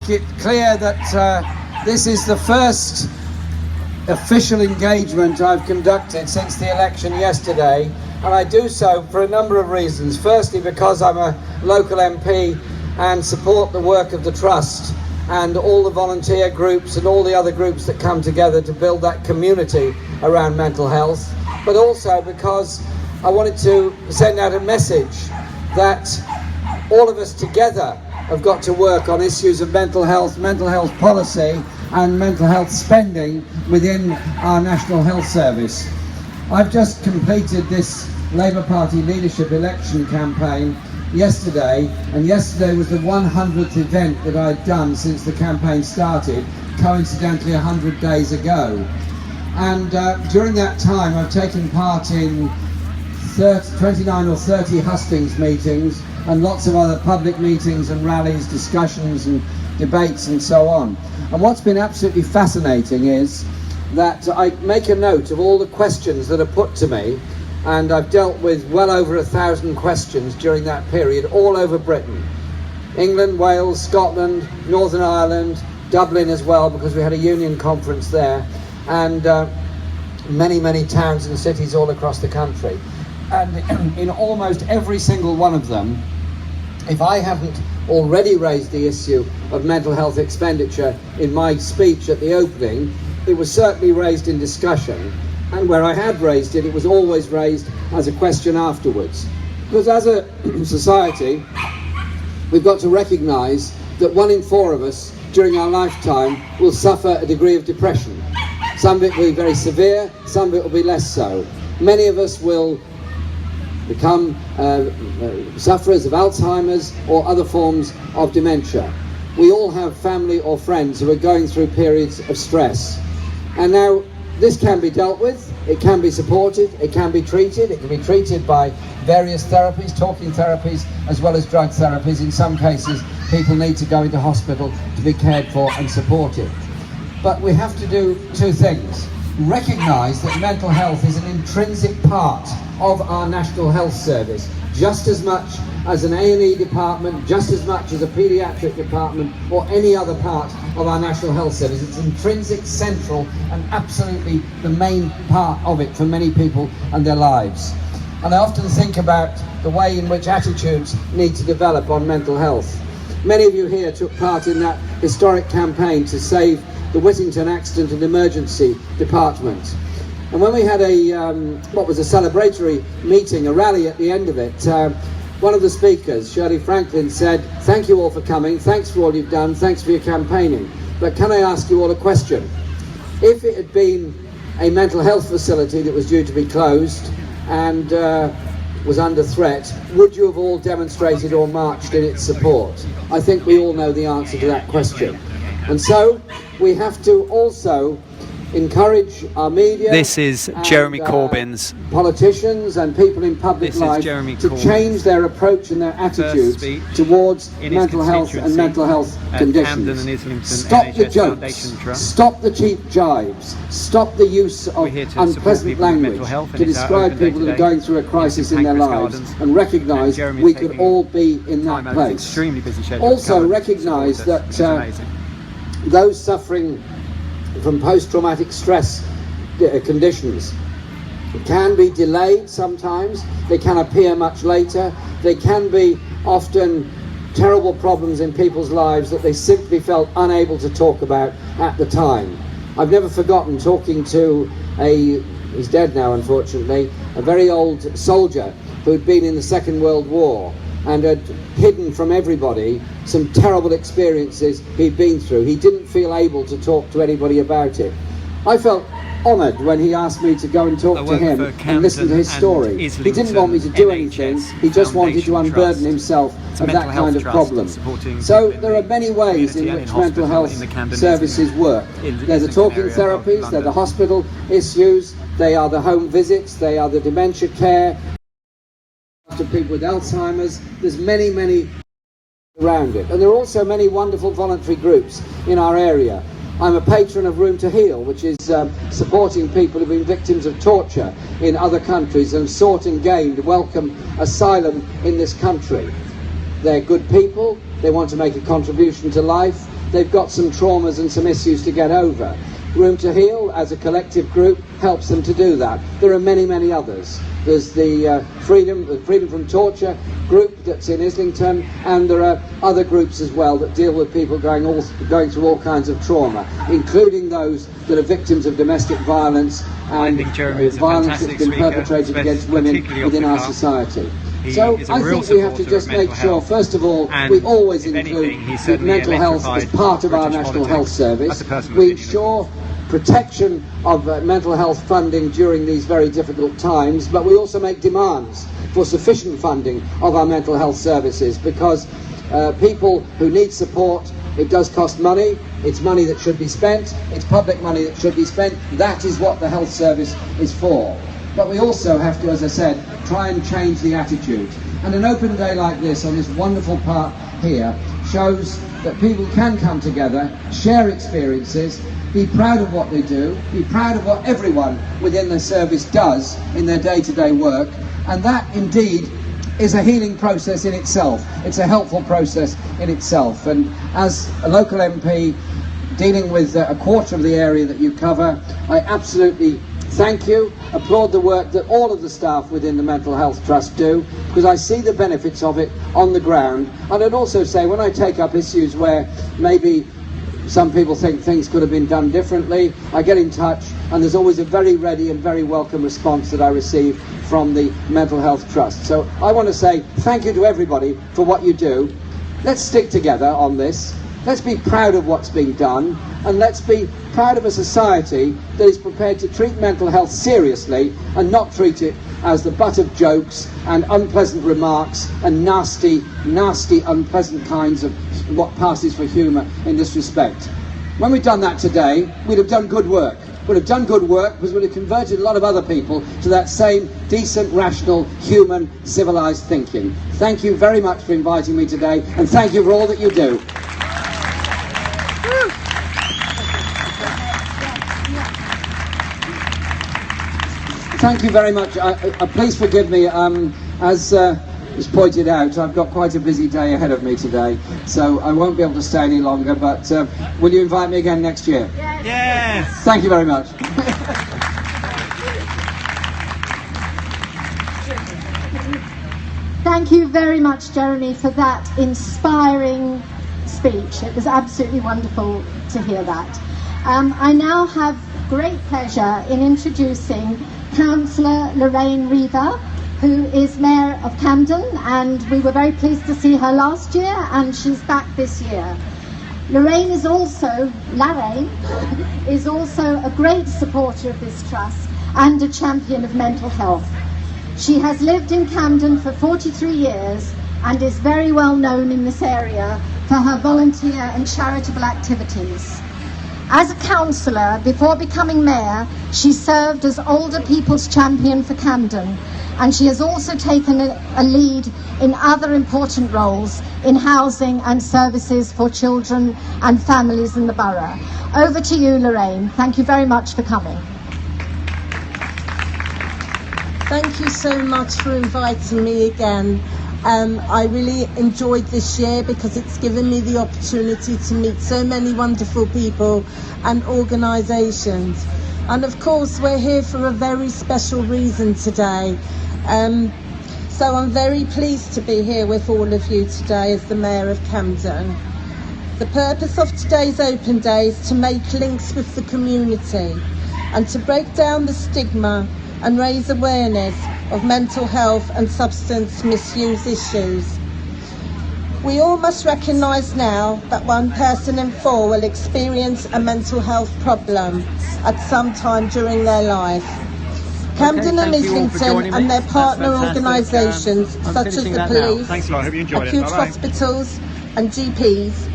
It clear that this is the first official engagement I've conducted since the election yesterday, and I do so for a number of reasons. Firstly, because I'm a local MP and support the work of the Trust and all the volunteer groups and all the other groups that come together to build that community around mental health, but also because I wanted to send out a message that all of us together have got to work on issues of mental health policy and mental health spending within our National Health Service. I've just completed this Labour Party leadership election campaign yesterday, and yesterday was the 100th event that I'd done since the campaign started, coincidentally 100 days ago. And during that time I've taken part in 29 or 30 hustings meetings and lots of other public meetings and rallies, discussions and debates and so on. And what's been absolutely fascinating is that I make a note of all the questions that are put to me, and I've dealt with well over 1,000 questions during that period all over Britain. England, Wales, Scotland, Northern Ireland, Dublin as well, because we had a union conference there, and many towns and cities all across the country. And in almost every single one of them, if I hadn't already raised the issue of mental health expenditure in my speech at the opening, it was certainly raised in discussion, and where I had raised it, it was always raised as a question afterwards. Because as a society, we've got to recognise that 1 in 4 of us during our lifetime will suffer a degree of depression. Some of it will be very severe, some of it will be less so. Many of us will become sufferers of Alzheimer's or other forms of dementia. We all have family or friends who are going through periods of stress. And now this can be dealt with, it can be supported, it can be treated. It can be treated by various therapies, talking therapies, as well as drug therapies. In some cases, people need to go into hospital to be cared for and supported. But we have to do two things. Recognise that mental health is an intrinsic part of our National Health Service, just as much as an A&E department, just as much as a paediatric department or any other part of our National Health Service. It's intrinsic, central and absolutely the main part of it for many people and their lives. And I often think about the way in which attitudes need to develop on mental health. Many of you here took part in that historic campaign to save the Whittington Accident and Emergency Department. And when we had what was a celebratory meeting, a rally at the end of it, one of the speakers, Shirley Franklin, said, "Thank you all for coming, thanks for all you've done, thanks for your campaigning. But can I ask you all a question? If it had been a mental health facility that was due to be closed and was under threat, would you have all demonstrated or marched in its support?" I think we all know the answer to that question. And so we have to also encourage our media. This is Jeremy Corbyn's politicians and people in public life to change their approach and their attitudes towards mental health and mental health conditions. Camden and Islington Stop the NHS jokes, stop the cheap jibes, stop the use of unpleasant language to describe people that are going through a crisis in their lives, and recognise we could all be in that place. Also recognise that those suffering from post-traumatic stress conditions can be delayed sometimes, they can appear much later, they can be often terrible problems in people's lives that they simply felt unable to talk about at the time. I've never forgotten talking to he's dead now unfortunately, a very old soldier who'd been in the Second World War and had hidden from everybody some terrible experiences he'd been through. He didn't feel able to talk to anybody about it. I felt honoured when he asked me to go and talk to him and listen to his story. He didn't want me to do anything, he just wanted to unburden himself of that kind of problem. So there are many ways in which mental health services work. They're the talking therapies, they're the hospital issues, they are the home visits, they are the dementia care, to people with Alzheimer's. There's many around it, and there are also many wonderful voluntary groups in our area. I'm a patron of Room to Heal, which is supporting people who've been victims of torture in other countries and sought and gained welcome asylum in this country. They're good people, they want to make a contribution to life, they've got some traumas and some issues to get over. Room to Heal, as a collective group, helps them to do that. There are many, many others. There's the Freedom from Torture group that's in Islington, and there are other groups as well that deal with people going through all kinds of trauma, including those that are victims of domestic violence and violence that's been perpetrated against women within our society. So I think we have to just make sure, first of all, we always include mental health as part of our National Health Service. We ensure protection of mental health funding during these very difficult times, but we also make demands for sufficient funding of our mental health services, because people who need support, it does cost money. It's money that should be spent. It's public money that should be spent. That is what the health service is for. But we also have to, as I said, try and change the attitude. And an open day like this, on this wonderful park here, shows that people can come together, share experiences, be proud of what they do, be proud of what everyone within the service does in their day-to-day work, and that indeed is a healing process in itself. It's a helpful process in itself. And as a local MP dealing with a quarter of the area that you cover, I absolutely thank you, applaud the work that all of the staff within the Mental Health Trust do, because I see the benefits of it on the ground. And I'd also say, when I take up issues where maybe some people think things could have been done differently, I get in touch, and there's always a very ready and very welcome response that I receive from the Mental Health Trust. So I want to say thank you to everybody for what you do. Let's stick together on this. Let's be proud of what's being done, and let's be proud of a society that is prepared to treat mental health seriously and not treat it as the butt of jokes and unpleasant remarks and nasty, unpleasant kinds of what passes for humour in this respect. When we've done that today, we'd have done good work. We'd have done good work because we'd have converted a lot of other people to that same decent, rational, human, civilised thinking. Thank you very much for inviting me today, and thank you for all that you do. Thank you very much. Please forgive me, as was pointed out, I've got quite a busy day ahead of me today, so I won't be able to stay any longer, but will you invite me again next year? Yes! Yes. Thank you very much. Thank you very much, Jeremy, for that inspiring speech. It was absolutely wonderful to hear that. I now have great pleasure in introducing Councillor Lorraine Reaver, who is Mayor of Camden, and we were very pleased to see her last year, and she's back this year. Lorraine is also a great supporter of this trust and a champion of mental health. She has lived in Camden for 43 years and is very well known in this area for her volunteer and charitable activities. As a councillor, before becoming mayor, she served as older people's champion for Camden, and she has also taken a lead in other important roles in housing and services for children and families in the borough. Over to you, Lorraine. Thank you very much for coming. Thank you so much for inviting me again. I really enjoyed this year because it's given me the opportunity to meet so many wonderful people and organisations. And of course, we're here for a very special reason today. So I'm very pleased to be here with all of you today as the Mayor of Camden. The purpose of today's open day is to make links with the community and to break down the stigma and raise awareness of mental health and substance misuse issues. We all must recognise now that 1 person in 4 will experience a mental health problem at some time during their life. Camden and Islington and their partner organisations such as the police, acute hospitals and GPs